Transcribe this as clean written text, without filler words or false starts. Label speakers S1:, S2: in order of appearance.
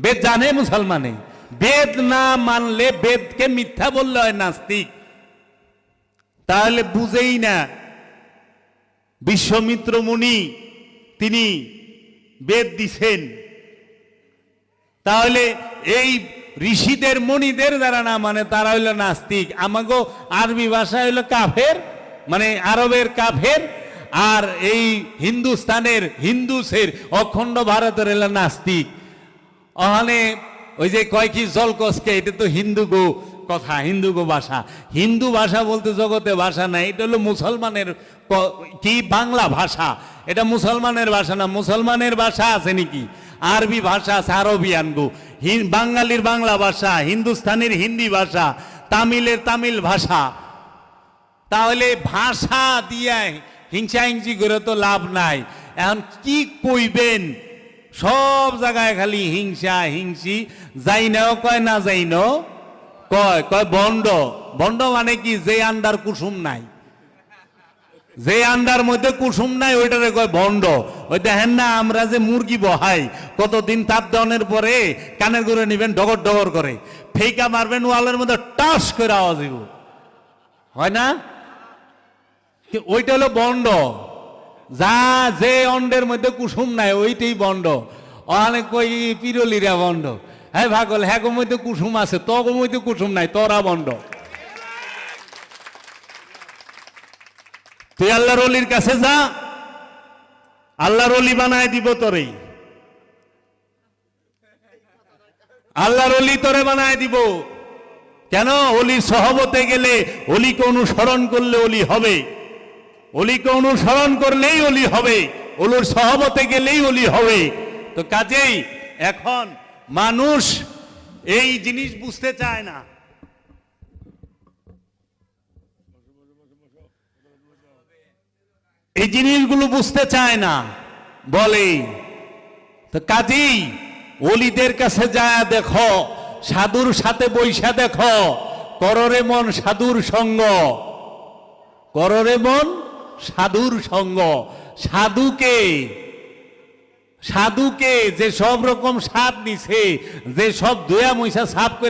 S1: বেদ জানে মুসলমানে, বেদ না মানলে, বেদকে মিথ্যা বললে হয় নাস্তিক। তাহলে বুঝেই না, বিশ্বমিত্র মুনি তিনি বেদ দিছেন, তাহলে এই ঋষিদের মুনিদের যারা না মানে তারা হইল নাস্তিক। আমাগো আরবি ভাষা হইল কাফের, মানে আরবের কাফের, আর এই হিন্দুস্তানের হিন্দুসের অখণ্ড ভারতের হইল নাস্তিক। ওখানে ওই যে কয় কি জলকসকে, এটা তো হিন্দু গো কথা, হিন্দু গো ভাষা। হিন্দু ভাষা বলতে জগতে ভাষা নাই, এটা হলো মুসলমানের কি বাংলা ভাষা, এটা মুসলমানের ভাষা না। মুসলমানের ভাষা আছে নাকি? আরবি ভাষা আছে, আরবিয়ান গো। বাঙালির বাংলা ভাষা, হিন্দুস্তানের হিন্দি ভাষা, তামিলের তামিল ভাষা। তাহলে ভাষা দিয়ে হিংসা হিংসি করে তো লাভ নাই। এখন কি কইবেন? সব জায়গায় খালি হিংসা হিংসি, যাই নাও কয়, না যাই ন কয়, কয় বন্ড। বন্ড মানে কি? যে আন্ডার কুসুম নাই, যে আন্ডার মধ্যে কুসুম নাই ওইটারে কয় বন্ড। ওই দেখেন না, আমরা যে মুরগি বহাই, কতদিন তাপ দেওয়ানোর পরে কানের করে নিবেন, ডগর ডগর করে, ফেকা মারবেন ওয়ালের মধ্যে, টাস করে আওয়াজ হইব, হয় না? ওইটা হলো বন্ড। যা যে অন্ডের মধ্যে কুসুম নাই ওইটাই বন্ড। অনেক কই পিরলিরা বন্ড। হ্যাঁ ভাগল, হ্যাঁ গো মধ্যে কুসুম আছে, তো গো মধ্যে কুসুম নাই, তোরা বন্ড। তুই আল্লাহর ওলির কাছে যা, আল্লাহর ওলি বানায় দিব তোরে, আল্লাহর ওলি তোরে বানায় দিব। কেন? ওলির সহবতে গেলে, ওলিকে অনুসরণ করলে ওলি হবে, ওলিকে অনুসরণ করলেই ওলি হবে, ওলির সহবতে গেলেই ওলি হবে। তো কাজেই এখন মানুষ এই জিনিস বুঝতে চায় না। এই জিনিসগুলো বুঝতে চায় না বলে। তো কাজেই ওলিদের কাছে যায় দেখো, সাধুর সাথে বৈশা দেখো, কররে মন সাধুর সঙ্গ, কররে মন সাধুর সঙ্গ। সাধুকে, সাধুকে যে সব রকম সাপ নিছে, যে সব দয়া মইসা সাপ করে